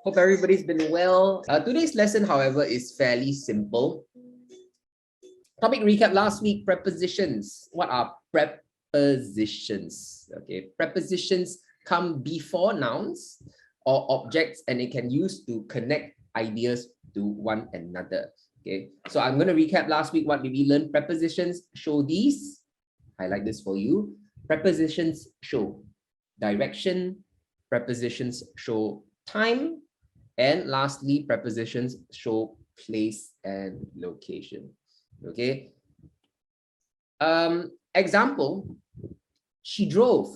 Hope everybody's been well. Today's lesson, however, is fairly simple. Topic recap last week, prepositions. What are prepositions? Okay, prepositions come before nouns or objects, and it can use to connect ideas to one another. Okay, so I'm going to recap last week. What did we learn? Prepositions show these. Highlight this for you. Prepositions show direction. Prepositions show time. And lastly, prepositions show place and location. Okay. Example, she drove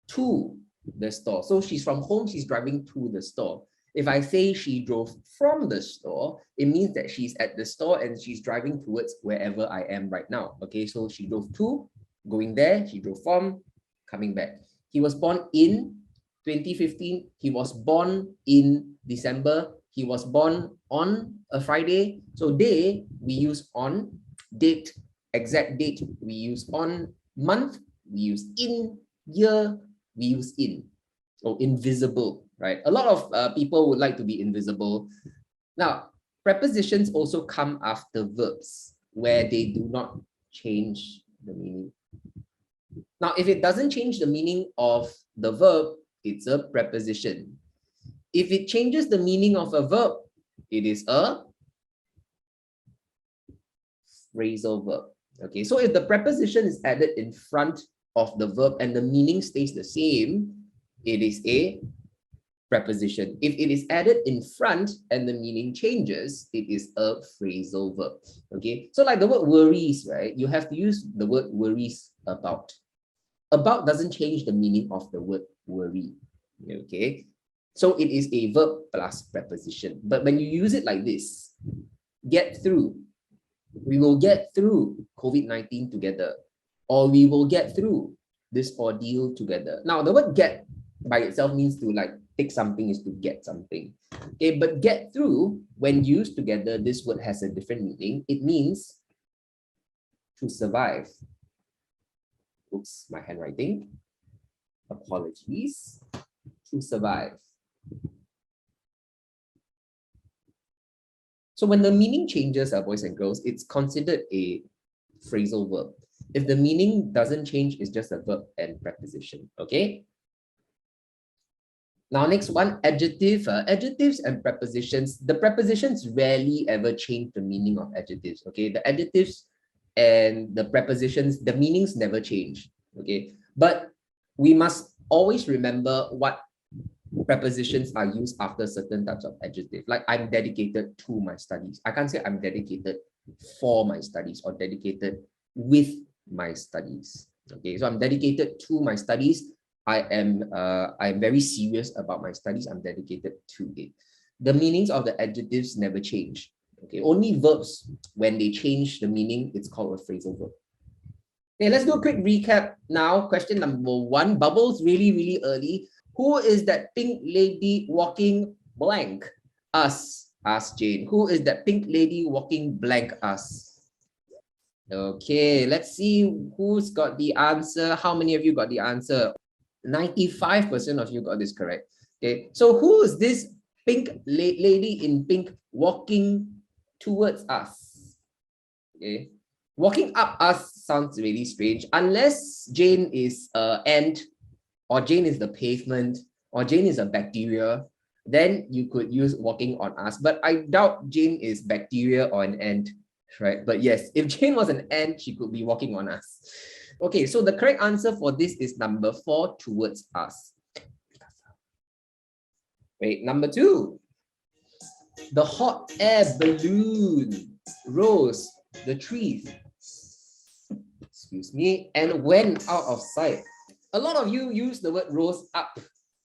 to the store. So she's from home, she's driving to the store. If I say she drove from the store, it means that she's at the store and she's driving towards wherever I am right now. Okay, so she drove to, going there, she drove from, coming back. He was born in 2015. He was born in December. He was born on a Friday. So day, we use on. Date, exact date, we use on. Month, we use in. Year, we use in. So invisible, right? A lot of people would like to be invisible. Now, prepositions also come after verbs where they do not change the meaning. Now, if it doesn't change the meaning of the verb, it's a preposition. If it changes the meaning of a verb, it is a phrasal verb. Okay, so if the preposition is added in front of the verb and the meaning stays the same, it is a preposition. If it is added in front and the meaning changes, it is a phrasal verb. Okay, so like the word worries, right? You have to use the word worries about. About doesn't change the meaning of the word worry. Okay, so it is a verb plus preposition. But when you use it like this, get through, we will get through COVID-19 together, or we will get through this ordeal together. Now, the word get by itself means to like take something is to get something. Okay, but get through, when used together, this word has a different meaning. It means to survive. Oops, my handwriting. Apologies. To survive. So when the meaning changes, boys and girls, it's considered a phrasal verb. If the meaning doesn't change, it's just a verb and preposition. Okay. Now, next one, adjective. Adjectives and prepositions. The prepositions rarely ever change the meaning of adjectives. Okay, the adjectives and the prepositions, the meanings never change. Okay, but we must always remember what prepositions are used after certain types of adjective. Like I'm dedicated to my studies. I can't say I'm dedicated for my studies or dedicated with my studies. Okay, so I'm dedicated to my studies. I'm very serious about my studies. I'm dedicated to it. The meanings of the adjectives never change. Okay, only verbs, when they change the meaning, it's called a phrasal verb. Okay, let's do a quick recap now. Question number one, bubbles really, really early. Who is that pink lady walking blank? Us, asked Jane. Who is that pink lady walking blank? Us. Okay, let's see who's got the answer. How many of you got the answer? 95% of you got this correct. Okay, so who is this pink lady in pink walking towards us? Okay, walking up us sounds really strange, unless Jane is an ant, or Jane is the pavement, or Jane is a bacteria, then you could use walking on us. But I doubt Jane is bacteria or an ant, right? But yes, if Jane was an ant, she could be walking on us. Okay, so the correct answer for this is number 4, towards us. Wait, number 2. The hot air balloon rose the trees, excuse me, and went out of sight. A lot of you use the word rose up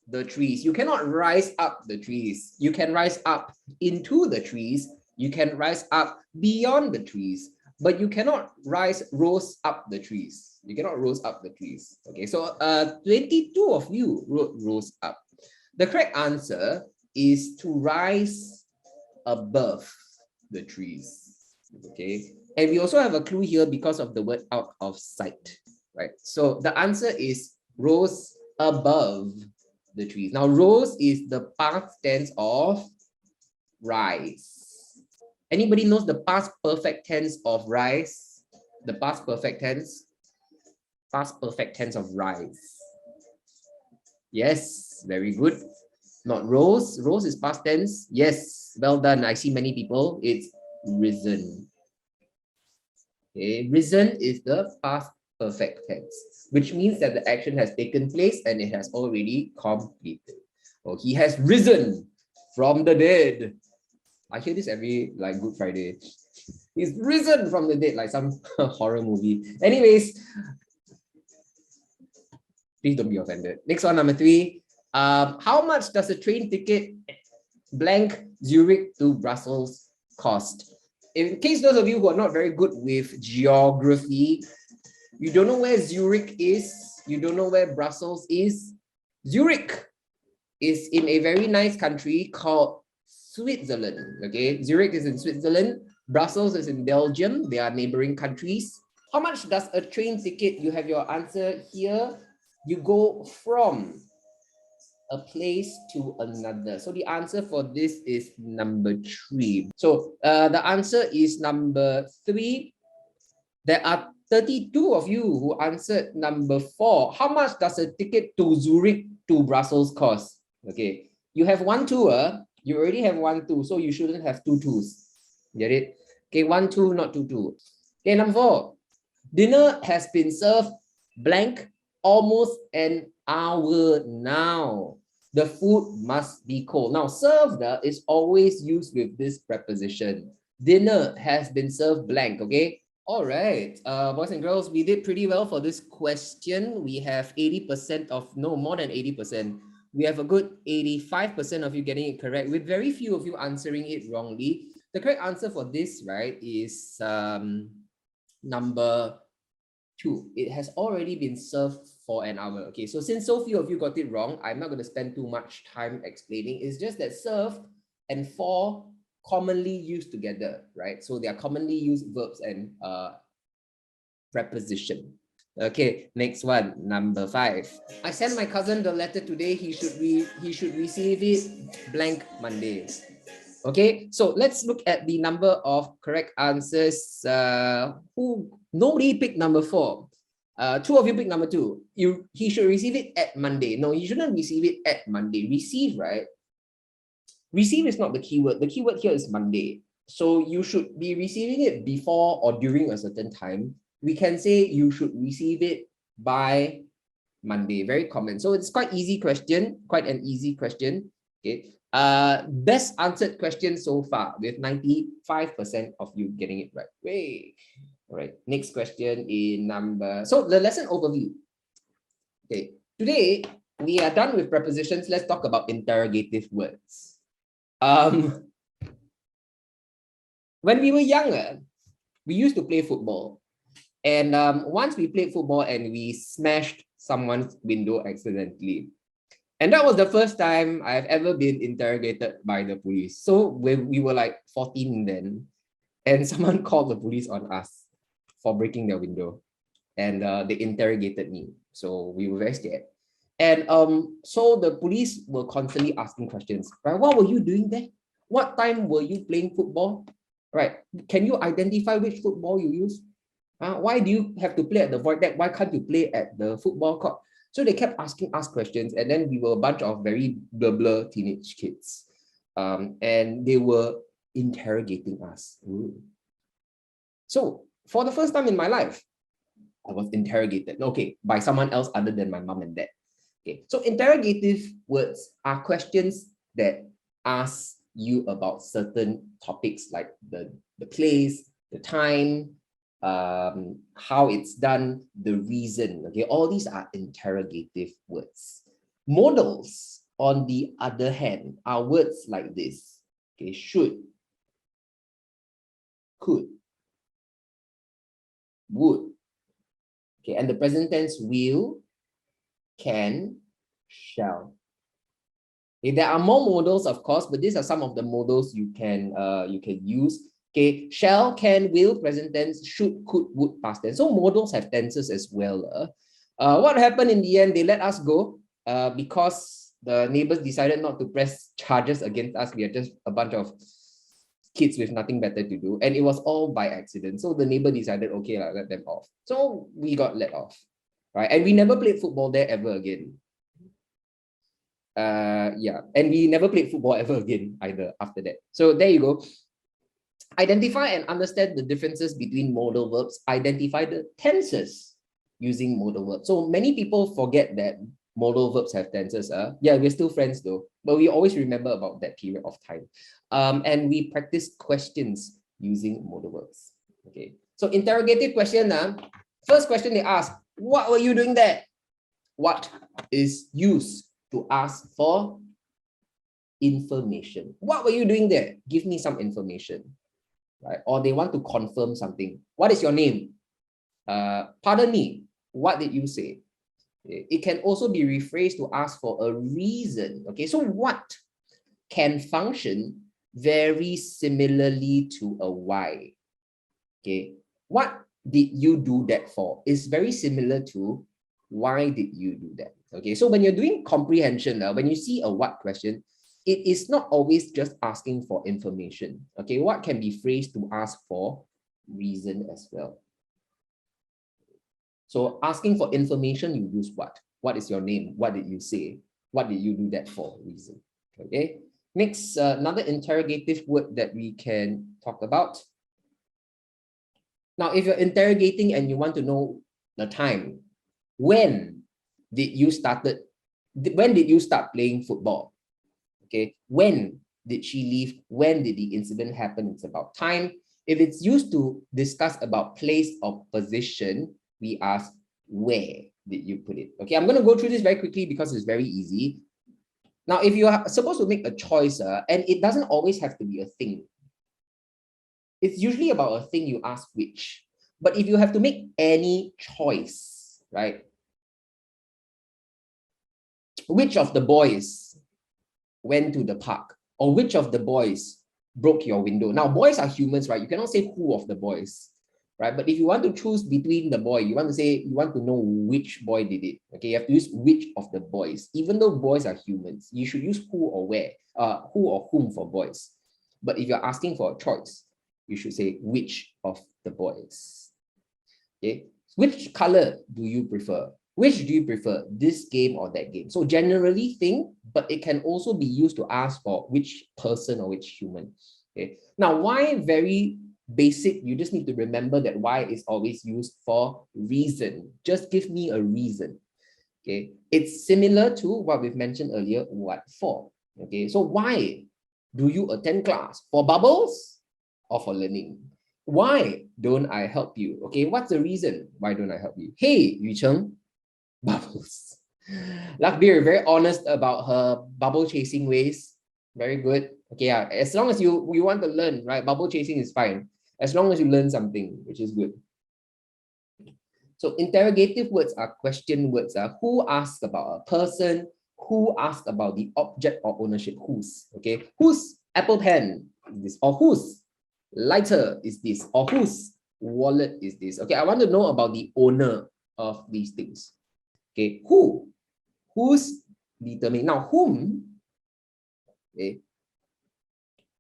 the trees. You cannot rise up the trees. You can rise up into the trees. You can rise up beyond the trees, but you cannot rose up the trees. You cannot rose up the trees. Okay, so 22 of you wrote rose up. The correct answer is to rise above the trees. Okay, and we also have a clue here because of the word out of sight, right? So the answer is rose above the trees. Now, rose is the past tense of rise. Anybody knows the past perfect tense of rise? The past perfect tense? Past perfect tense of rise. Yes, very good. Not rose. Rose is past tense. Yes, well done. I see many people. It's risen. Okay, risen is the past perfect tense, which means that the action has taken place and it has already completed. Oh, he has risen from the dead. I hear this every like Good Friday. He's risen from the dead, like some horror movie. Anyways, please don't be offended. Next one, number 3. How much does a train ticket blank Zurich to Brussels cost? In case those of you who are not very good with geography, you don't know where Zurich is, you don't know where Brussels is. Zurich is in a very nice country called Switzerland. Okay, Zurich is in Switzerland, Brussels is in Belgium. They are neighboring countries. How much does a train ticket? You have your answer here. You go from a place to another. So the answer for this is number 3. So the answer is number 3. There are 32 of you who answered number 4. How much does a ticket to Zurich to Brussels cost? Okay, you have 1 2. You already have 1 2, so you shouldn't have 2 2s. Get it? Okay, 1 2, not 2 2. Okay, number 4. Dinner has been served blank almost an hour now. The food must be cold. Now, served is always used with this preposition. Dinner has been served blank, okay? All right, boys and girls, we did pretty well for this question. We have 80% of, no, more than 80%. We have a good 85% of you getting it correct, with very few of you answering it wrongly. The correct answer for this, right, is number 2. It has already been served for an hour. Okay, so since so few of you got it wrong, I'm not going to spend too much time explaining. It's just that served and for commonly used together, right? So they are commonly used verbs and preposition. Okay, next one, number 5. I sent my cousin the letter today. He should receive it blank Monday. Okay, so let's look at the number of correct answers. Nobody picked number 4. 2 of you picked number 2. He should receive it at Monday. No, he shouldn't receive it at Monday. Receive, right? Receive is not the keyword. The keyword here is Monday. So you should be receiving it before or during a certain time. We can say you should receive it by Monday. Very common. So it's quite easy question, quite an easy question. Okay. Best answered question so far with 95% of you getting it right. Wait. All right. Next question in number. So the lesson overview. Okay. Today we are done with prepositions. Let's talk about interrogative words. When we were younger, we used to play football. And once we played football and we smashed someone's window accidentally. And that was the first time I've ever been interrogated by the police. So we were like 14 then, and someone called the police on us for breaking their window. And they interrogated me. So we were very scared. And so the police were constantly asking questions. Right? What were you doing there? What time were you playing football? Right? Can you identify which football you used? Why do you have to play at the void deck? Why can't you play at the football court? So they kept asking us questions, and then we were a bunch of very blur teenage kids. And they were interrogating us. Ooh. So for the first time in my life, I was interrogated, okay, by someone else other than my mom and dad. Okay, so interrogative words are questions that ask you about certain topics like the place, the time, how it's done, the reason. Okay, all these are interrogative words. Modals, on the other hand, are words like this. Okay, should, could, would. Okay, and the present tense will, can, shall. Okay, there are more modals, of course, but these are some of the modals you can use. Okay, shall, can, will, present tense, should, could, would, past tense. So modals have tenses as well. What happened in the end? They let us go because The neighbors decided not to press charges against us. We are just a bunch of kids with nothing better to do. And it was all by accident. So the neighbor decided, okay, let them off. So we got let off, right? And we never played football there ever again. Yeah, and we never played football ever again either after that. So there you go. Identify and understand the differences between modal verbs. Identify the tenses using modal verbs. So many people forget that modal verbs have tenses. Yeah, we're still friends though, but we always remember about that period of time. And we practice questions using modal verbs. Okay, so interrogative question. First question they ask, what were you doing there? What is used to ask for information? What were you doing there? Give me some information. Right? Or they want to confirm something. What is your name? Pardon me, what did you say? It can also be rephrased to ask for a reason. Okay, so what can function very similarly to a why. Okay, what did you do that for is very similar to why did you do that. Okay, so when you're doing comprehension, when you see a what question, it is not always just asking for information. Okay, what can be phrased to ask for reason as well. So asking for information, you use what? What is your name? What did you say? What did you do that for? Reason. Okay. Next, another interrogative word that we can talk about. Now, if you're interrogating and you want to know the time, when did you start playing football? Okay. When did she leave? When did the incident happen? It's about time. If it's used to discuss about place or position, we ask, where did you put it? Okay, I'm going to go through this very quickly because it's very easy. Now, if you are supposed to make a choice, and it doesn't always have to be a thing. It's usually about a thing you ask which. But if you have to make any choice, right? Which of the boys went to the park? Or which of the boys broke your window? Now, boys are humans, right? You cannot say who of the boys. Right? But if you want to choose between the boy, you want to know which boy did it. Okay, you have to use which of the boys. Even though boys are humans, you should use who or where, who or whom for boys. But if you're asking for a choice, you should say which of the boys. Okay, which color do you prefer? Which do you prefer, this game or that game? So generally think, but it can also be used to ask for which person or which human. Okay, now why very basic, you just need to remember that why is always used for reason. Just give me a reason. Okay, it's similar to what we've mentioned earlier, what for. Okay, so why do you attend class? For bubbles or for learning? Why don't I help you? Okay, what's the reason? Why don't I help you? Hey, Yu Cheng, bubbles. Lakbir, very honest about her bubble chasing ways. Very good. Okay, yeah. As long as you want to learn, right? Bubble chasing is fine. As long as you learn something, which is good. So interrogative words are question words. Who asks about a person? Who asks about the object or ownership? Whose? Okay. Whose Apple pen is this? Or whose lighter is this? Or whose wallet is this? Okay, I want to know about the owner of these things. Okay, who? Who's determined? Now, whom, okay,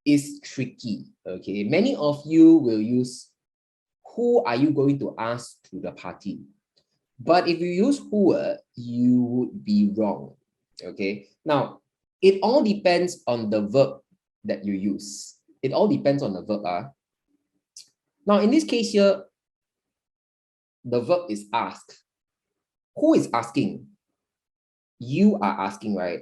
is tricky. Okay, many of you will use who are you going to ask to the party? But if you use who, you would be wrong. Okay, now it all depends on the verb that you use. It all depends on the verb. Now, in this case here, the verb is ask. Who is asking? You are asking, right?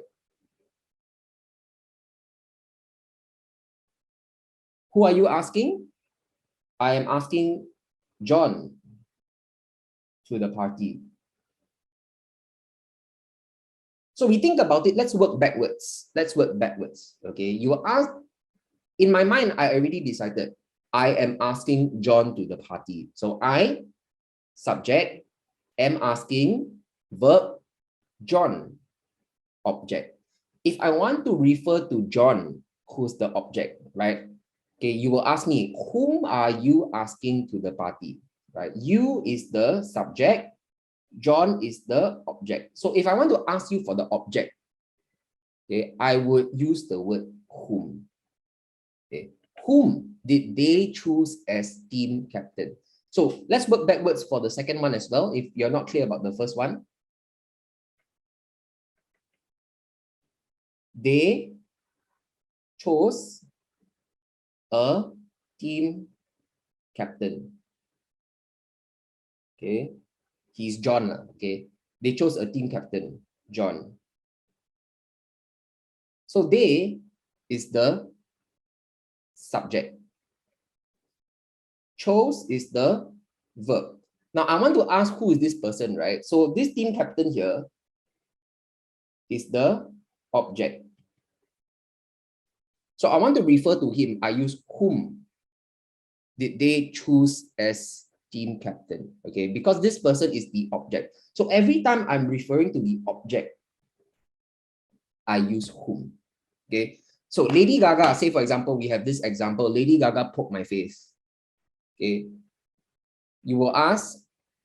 Who are you asking? I am asking John to the party. So we think about it, let's work backwards. Let's work backwards. Okay, you ask, in my mind, I already decided I am asking John to the party. So I, subject, am asking, verb, John, object. If I want to refer to John, who's the object, right? Okay, you will ask me, whom are you asking to the party, right? You is the subject, John is the object. So if I want to ask you for the object, okay, I would use the word whom. Okay. Whom did they choose as team captain? So let's work backwards for the second one as well, if you're not clear about the first one. They chose a team captain. Okay, he's John. Okay, they chose a team captain, John. So they is the subject. Chose is the verb. Now I want to ask who is this person, right? So this team captain here is the object. So I want to refer to him. I use whom did they choose as team captain? Okay, because this person is the object. So every time I'm referring to the object, I use whom. Okay, so Lady Gaga, say for example, we have this example, Lady Gaga poked my face. Okay, you will ask,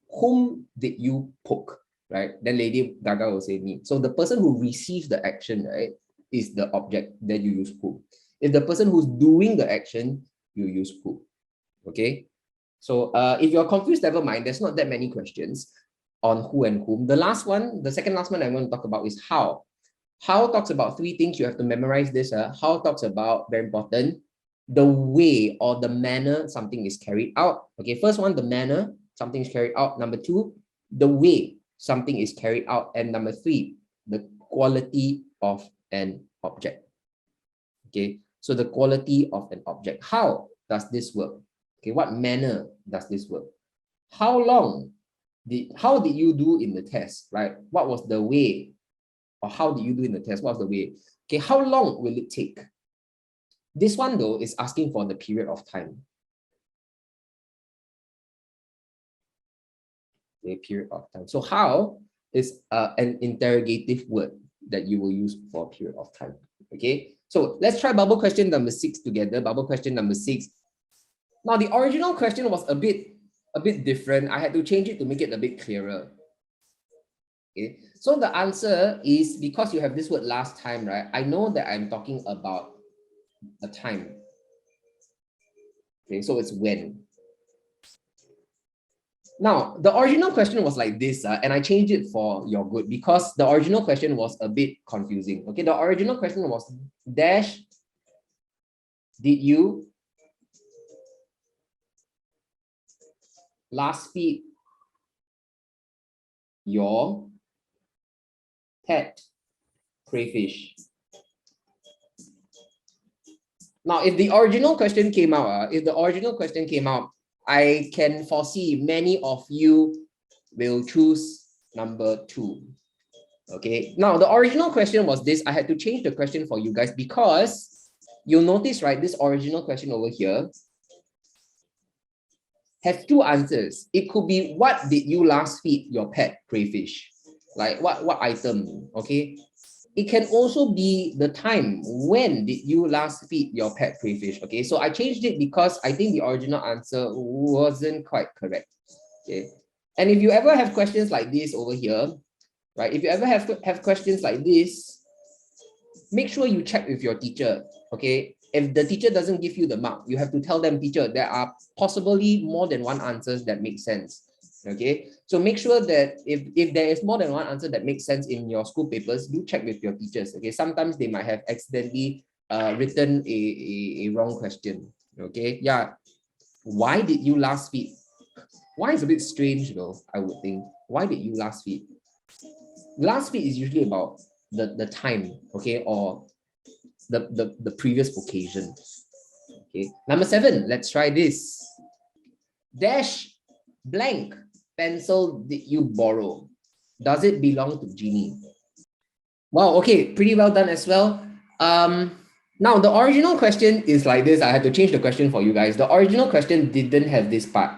whom did you poke? Right? Then Lady Gaga will say me. So the person who receives the action, right, is the object. Then you use who. If the person who's doing the action, you use who. Okay. So if you're confused, never mind. There's not that many questions on who and whom. The last one, the second last one I'm going to talk about is how. How talks about three things. You have to memorize this. How talks about, very important, the way or the manner something is carried out. Okay, first one, the manner something is carried out. Number two, the way something is carried out. And number three, the quality of an object. Okay, so the quality of an object. How does this work? Okay, what manner does this work? How did you do in the test, right? What was the way? Or how did you do in the test? What was the way? Okay, how long will it take? This one though is asking for the period of time. Okay, period of time. So how is an interrogative word that you will use for a period of time. Okay, so let's try bubble question number 6 together. Bubble question number 6. Now the original question was a bit different. I had to change it to make it a bit clearer. Okay, so the answer is, because you have this word last time, right? I know that I'm talking about a time. Okay, so it's when. Now, the original question was like this, and I changed it for your good because the original question was a bit confusing. Okay, the original question was, dash, did you last feed your pet crayfish? Now, if the original question came out, I can foresee many of you will choose number 2. Okay, now the original question was this. I had to change the question for you guys because you'll notice, right, this original question over here has 2 answers. It could be, what did you last feed your pet crayfish? Like what item, okay? It can also be the time. When did you last feed your pet crayfish? Okay, so I changed it because I think the original answer wasn't quite correct. Okay, and if you ever have questions like this over here, right? If you ever have questions like this, make sure you check with your teacher. Okay, if the teacher doesn't give you the mark, you have to tell them, teacher, there are possibly more than one answers that make sense. Okay, so make sure that if there is more than one answer that makes sense in your school papers, do check with your teachers. Okay, sometimes they might have accidentally written a wrong question. Okay, yeah, why did you last feed? Why is a bit strange though, I would think. Why did you last feed? Last feed is usually about the time, okay, or the previous occasion. Okay, number 7, let's try this. Dash blank pencil did you borrow? Does it belong to Genie? Wow, okay, pretty well done as well. Now the original question is like this. I had to change the question for you guys. The original question didn't have this part.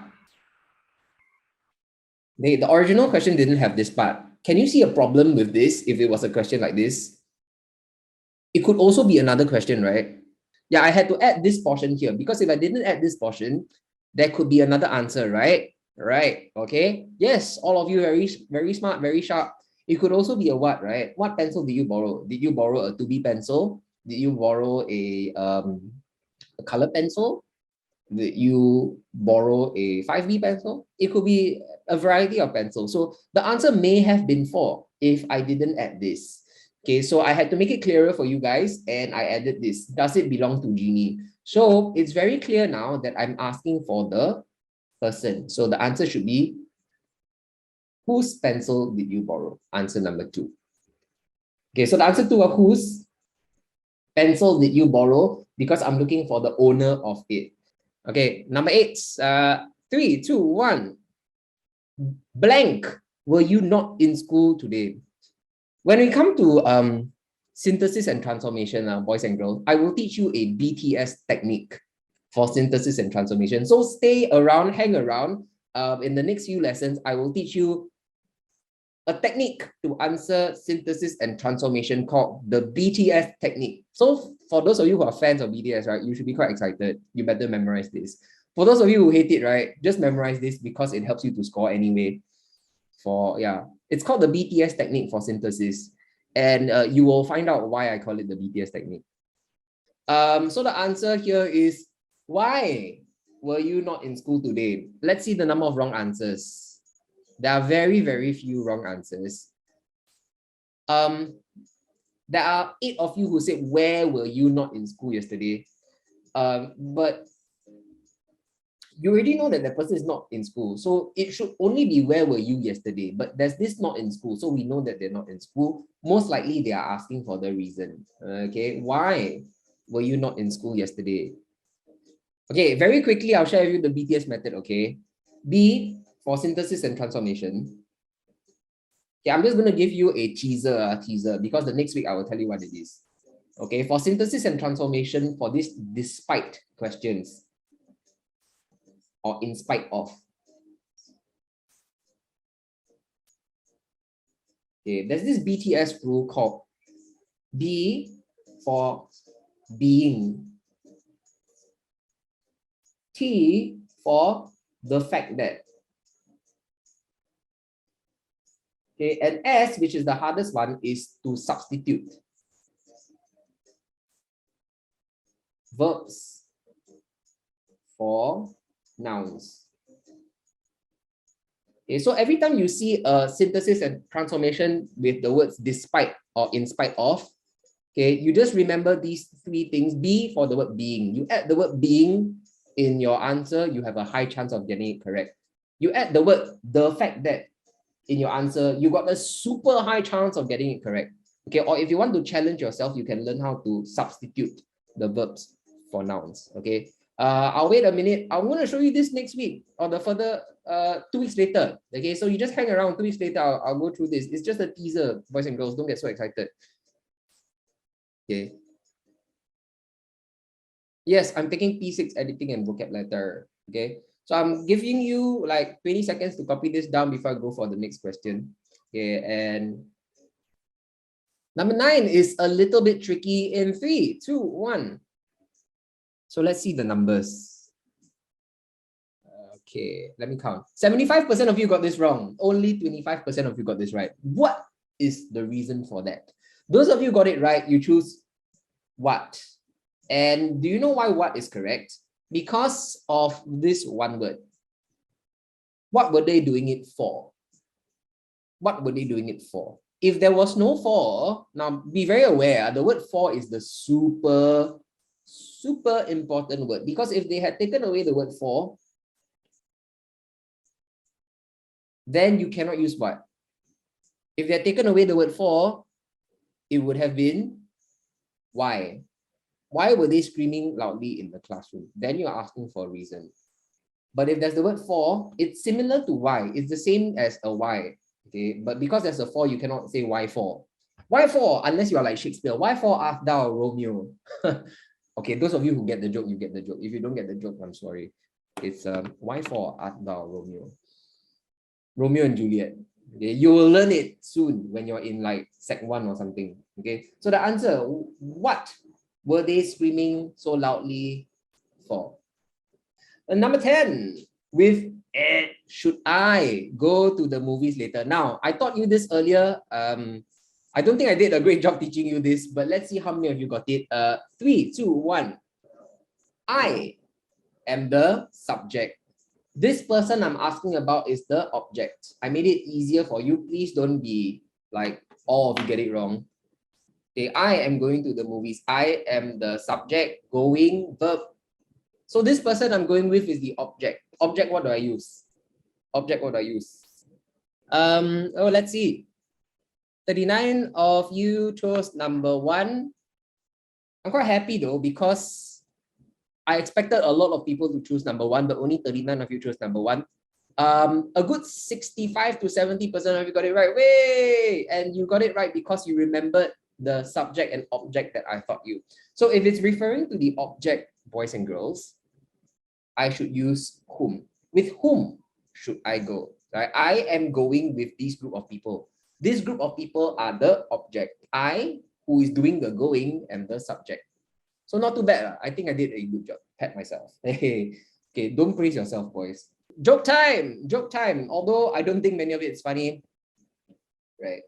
The original question didn't have this part. Can you see a problem with this if it was a question like this? It could also be another question, right? Yeah, I had to add this portion here because if I didn't add this portion, there could be another answer, right? Right, okay. Yes, all of you very smart, very sharp. It could also be a what, right? What pencil did you borrow? Did you borrow a 2B pencil? Did you borrow a color pencil? Did you borrow a 5B pencil? It could be a variety of pencils. So the answer may have been 4 if I didn't add this. Okay, so I had to make it clearer for you guys and I added this. Does it belong to Genie? So it's very clear now that I'm asking for the person. So the answer should be, whose pencil did you borrow? Answer number 2. Okay, so the answer to whose pencil did you borrow? Because I'm looking for the owner of it. Okay, number 8. 3, 2, 1. Blank. Were you not in school today? When we come to synthesis and transformation, boys and girls, I will teach you a BTS technique for synthesis and transformation. So stay around, hang around. In the next few lessons, I will teach you a technique to answer synthesis and transformation called the BTS technique. So for those of you who are fans of BTS, right, you should be quite excited. You better memorize this. For those of you who hate it, right, just memorize this because it helps you to score anyway. It's called the BTS technique for synthesis. And you will find out why I call it the BTS technique. So the answer here is, why were you not in school today? Let's see the number of wrong answers. There are very, very few wrong answers. There are 8 of you who said, where were you not in school yesterday? But you already know that the person is not in school. So it should only be, where were you yesterday? But there's this not in school. So we know that they're not in school. Most likely they are asking for the reason. Okay, why were you not in school yesterday? Okay, very quickly, I'll share with you the BTS method, okay? B for synthesis and transformation. Okay, I'm just going to give you a teaser, because the next week I will tell you what it is. Okay, for synthesis and transformation, for this despite questions, or in spite of. Okay, there's this BTS rule called B for being, T for the fact that. Okay, and S, which is the hardest one, is to substitute verbs for nouns. Okay, so every time you see a synthesis and transformation with the words despite or in spite of, okay, you just remember these 3 things. B for the word being. You add the word being in your answer, you have a high chance of getting it correct. You add the word the fact that in your answer, you got a super high chance of getting it correct. Okay, or if you want to challenge yourself, you can learn how to substitute the verbs for nouns. Okay, I'll wait a minute. I'm going to show you this next week or the further 2 weeks later. Okay, so you just hang around. 2 weeks later, I'll go through this. It's just a teaser, boys and girls. Don't get so excited. Okay. Yes, I'm taking P6 editing and vocab letter. Okay, so I'm giving you like 20 seconds to copy this down before I go for the next question. Okay, and number 9 is a little bit tricky in 3, 2, 1. So let's see the numbers. Okay, let me count. 75% of you got this wrong. Only 25% of you got this right. What is the reason for that? Those of you got it right, you choose what. And do you know why what is correct? Because of this one word. What were they doing it for? What were they doing it for? If there was no for, now be very aware, the word for is the super important word. Because if they had taken away the word for, then you cannot use what? If they had taken away the word for, it would have been why. Why were they screaming loudly in the classroom? Then you're asking for a reason. But if there's the word for, it's similar to why. It's the same as a why. Okay, but because there's a for, you cannot say why for. Why for? Unless you are like Shakespeare. Why for art thou Romeo? Okay, those of you who get the joke, you get the joke. If you don't get the joke, I'm sorry. It's why for art thou Romeo? Romeo and Juliet. Okay, you will learn it soon when you're in like Sec 1 or something. Okay, so the answer, what were they screaming so loudly for? And number 10, with Should I go to the movies later? Now, I taught you this earlier. I don't think I did a great job teaching you this, but let's see how many of you got it. 3, 2, 1. I am the subject. This person I'm asking about is the object. I made it easier for you. Please don't be like all of you get it wrong. Okay, I am going to the movies. I am the subject, going, verb. So this person I'm going with is the object. Object, what do I use? Object, what do I use? Oh, let's see. 39 of you chose number 1. I'm quite happy though, because I expected a lot of people to choose number 1, but only 39 of you chose number 1. A good 65 to 70% of you got it right. Way! And you got it right because you remembered the subject and object that I taught you. So if it's referring to the object, boys and girls, I should use whom. With whom should I go? Right? I am going with this group of people. This group of people are the object. I, who is doing the going, am the subject. So not too bad. I think I did a good job. Pat myself. Okay, don't praise yourself, boys. Joke time. Joke time. Although I don't think many of it's funny. Right.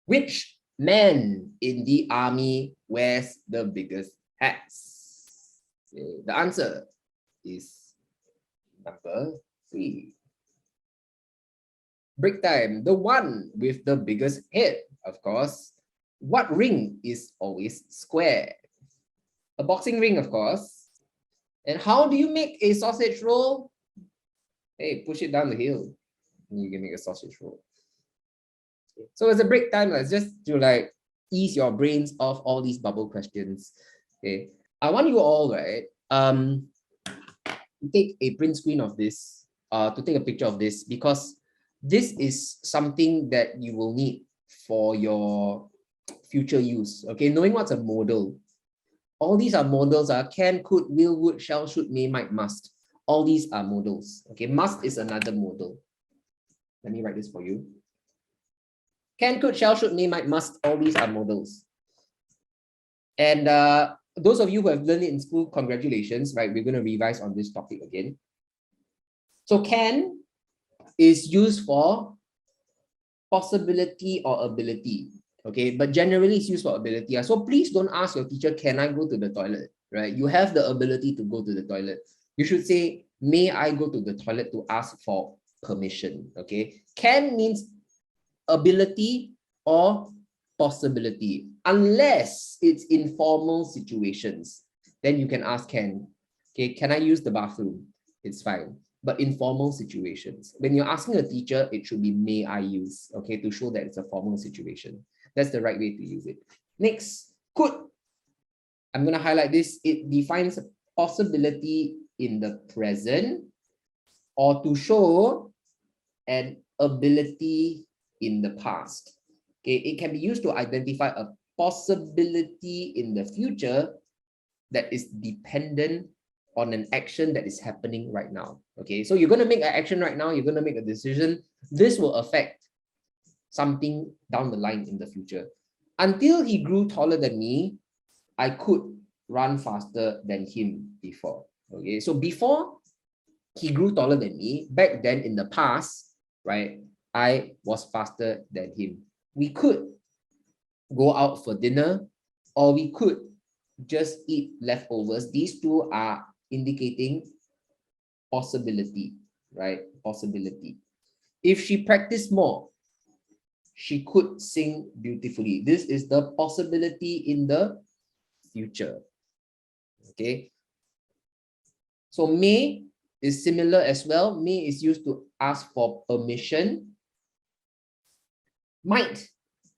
Which man in the army wears the biggest hats? Okay, the answer is number 3. Break time. The one with the biggest head, of course. What ring is always square? A boxing ring, of course. And how do you make a sausage roll? Hey, push it down the hill. And you can make a sausage roll. So it's a break time. It's just to like ease your brains off all these bubble questions. Okay. I want you all, right, to take a print screen of this, to take a picture of this, because this is something that you will need for your future use. Okay, knowing what's a modal. All these are modals. Can, could, will, would, shall, should, may, might, must. All these are modals. Okay, must is another modal. Let me write this for you. Can, could, shall, should, may, might, must. All these are modals. And those of you who have learned it in school, congratulations, right? We're going to revise on this topic again. So can is used for possibility or ability. Okay, but generally it's used for ability. So please don't ask your teacher, can I go to the toilet? Right? You have the ability to go to the toilet. You should say, may I go to the toilet to ask for permission? Okay, can means ability or possibility, unless it's informal situations. Then you can ask can. Okay, can I use the bathroom? It's fine. But informal situations, when you're asking a teacher, it should be may I use, okay, to show that it's a formal situation. That's the right way to use it. Next, could. I'm going to highlight this. It defines possibility in the present or to show an ability in the past. Okay, it can be used to identify a possibility in the future that is dependent on an action that is happening right now. Okay, so you're going to make an action right now, you're going to make a decision. This will affect something down the line in the future. Until he grew taller than me, I could run faster than him before. Okay, so before he grew taller than me, back then in the past, right, I was faster than him. We could go out for dinner, or we could just eat leftovers. These two are indicating possibility, right? Possibility. If she practiced more, she could sing beautifully. This is the possibility in the future. Okay. So may is similar as well. May is used to ask for permission. Might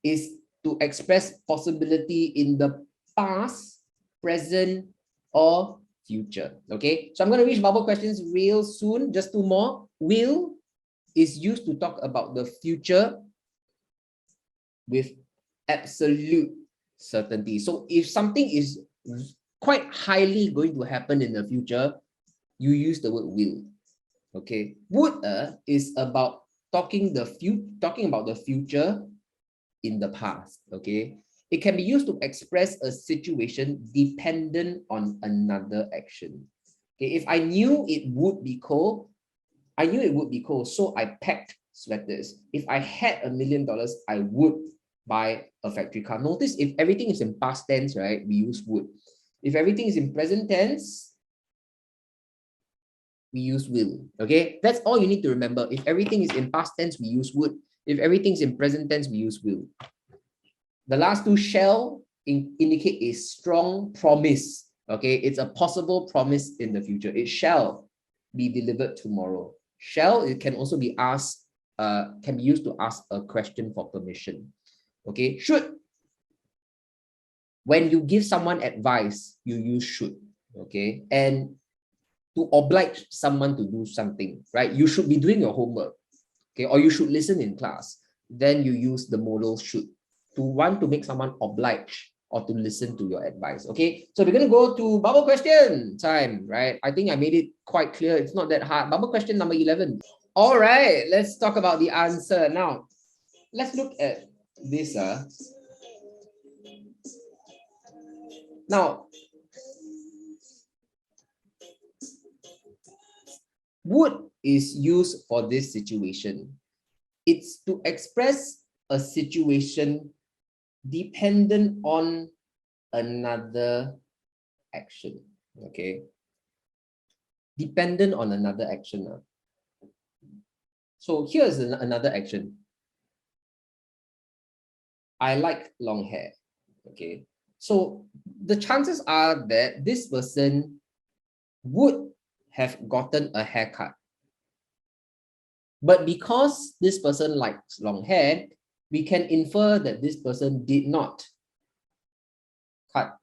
is to express possibility in the past, present, or future. Okay, so I'm going to reach bubble questions real soon. Just 2 more. Will is used to talk about the future with absolute certainty. So if something is quite highly going to happen in the future, you use the word will. Okay, would is about talking about the future in the past. Okay, it can be used to express a situation dependent on another action. Okay, if I knew it would be cold, so I packed sweaters. If I had $1 million, I would buy a factory car. Notice if everything is in past tense, right, we use would. If everything is in present tense, we use will. Okay, that's all you need to remember. If everything is in past tense, we use would. If everything's in present tense, we use will. The last two shall indicate a strong promise. Okay, it's a possible promise in the future. It shall be delivered tomorrow. Shall, it can also be asked, can be used to ask a question for permission. Okay, should. When you give someone advice, you use should. Okay, and to oblige someone to do something, right? You should be doing your homework, okay, or you should listen in class. Then you use the modal should to want to make someone oblige or to listen to your advice. Okay, so we're going to go to bubble question time, right? I think I made it quite clear. It's not that hard. Bubble question number 11. All right, let's talk about the answer now. Let's look at this. Now, would is used for this situation. It's to express a situation dependent on another action. Okay, dependent on another action. So here's another action. I like long hair. Okay, so the chances are that this person would have gotten a haircut. But because this person likes long hair, we can infer that this person did not cut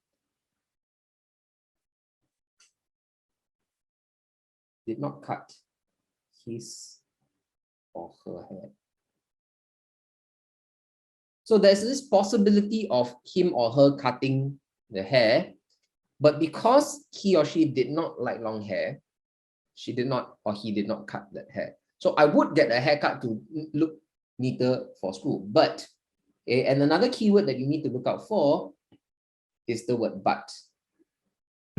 his or her hair. So there's this possibility of him or her cutting the hair, but because he or she did not like long hair, she did not or he did not cut that hair. So I would get a haircut to look neater for school. But, okay, and another keyword that you need to look out for is the word but.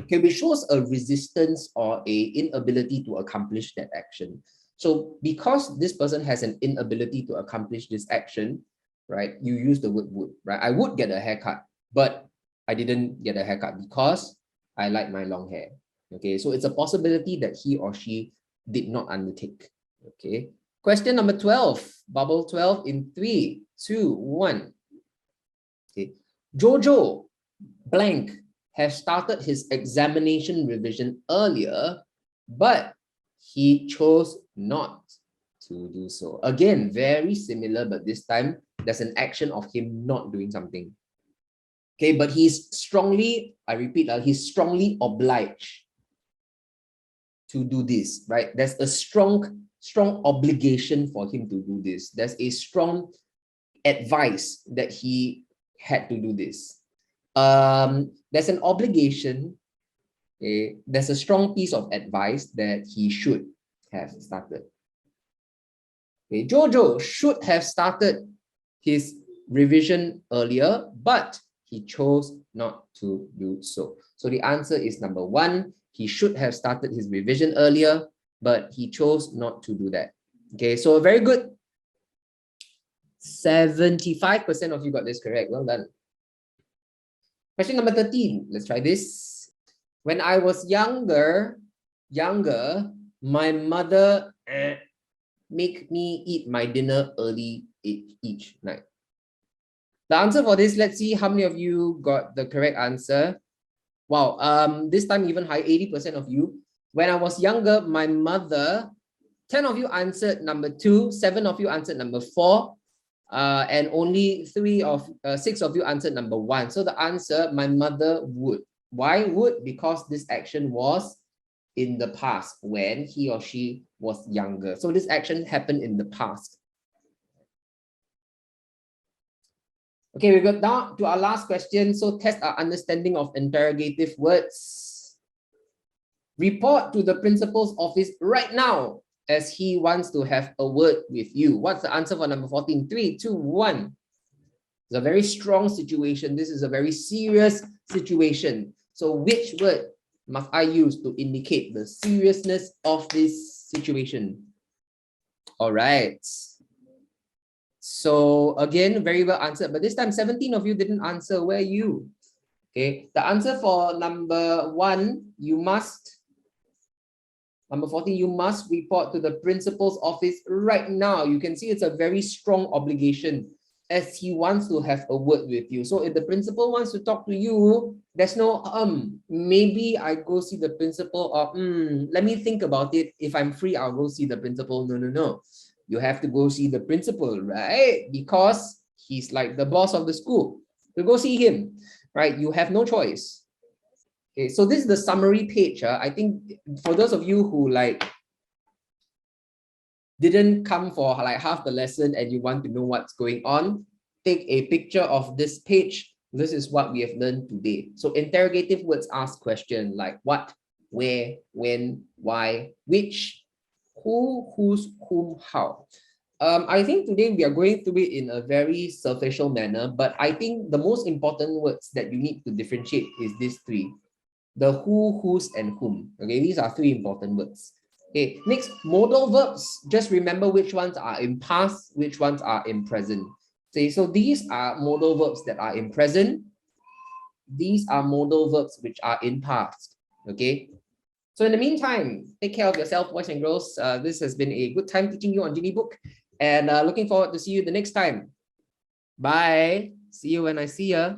Okay, which shows a resistance or a inability to accomplish that action. So because this person has an inability to accomplish this action, right, you use the word would, right? I would get a haircut, but I didn't get a haircut because I like my long hair. Okay, so it's a possibility that he or she did not undertake. Okay, question number 12, bubble 12 in 3, 2, 1. Okay, Jojo blank has started his examination revision earlier, but he chose not to do so. Again, very similar, but this time there's an action of him not doing something. Okay, but he's strongly, I repeat, he's strongly obliged to do this, right? There's a strong obligation for him to do this. There's a strong advice that he had to do this. There's an obligation, okay? There's a strong piece of advice that he should have started. Okay, Jojo should have started his revision earlier, but he chose not to do so. So the answer is number 1. He should have started his revision earlier, but he chose not to do that. Okay, so very good. 75% of you got this correct. Well done. Question number 13. Let's try this. When I was younger, my mother make me eat my dinner early each night. The answer for this, let's see how many of you got the correct answer. Wow, this time even high, 80% of you. When I was younger, my mother, 10 of you answered number 2, 7 of you answered number 4, and only 6 of you answered number 1. So the answer, my mother would. Why would? Because this action was in the past when he or she was younger. So this action happened in the past. Okay, we got down to our last question. So test our understanding of interrogative words. Report to the principal's office right now as he wants to have a word with you. What's the answer for number 14? 3, 2, 1. It's a very strong situation. This is a very serious situation. So which word must I use to indicate the seriousness of this situation? All right. So again, very well answered, but this time 17 of you didn't answer. Where are you? Okay, the answer for number 1, you must, number 14, you must report to the principal's office right now. You can see it's a very strong obligation as he wants to have a word with you. So if the principal wants to talk to you, there's no maybe I go see the principal, or let me think about it. If I'm free, I'll go see the principal. No, no, no. You have to go see the principal, right? Because he's like the boss of the school. You go see him, right? You have no choice. Okay, so this is the summary page. I think for those of you who like didn't come for like half the lesson and you want to know what's going on, take a picture of this page. This is what we have learned today. So interrogative words ask question like what, where, when, why, which, who, whose, whom, how. I think today we are going through it in a very superficial manner, but I think the most important words that you need to differentiate is these 3. The who, whose, and whom. Okay, these are 3 important words. Okay, next, modal verbs. Just remember which ones are in past, which ones are in present. Okay, so these are modal verbs that are in present. These are modal verbs which are in past. Okay, so in the meantime, take care of yourself, boys and girls. This has been a good time teaching you on Geniebook, and looking forward to see you the next time. Bye. See you when I see ya.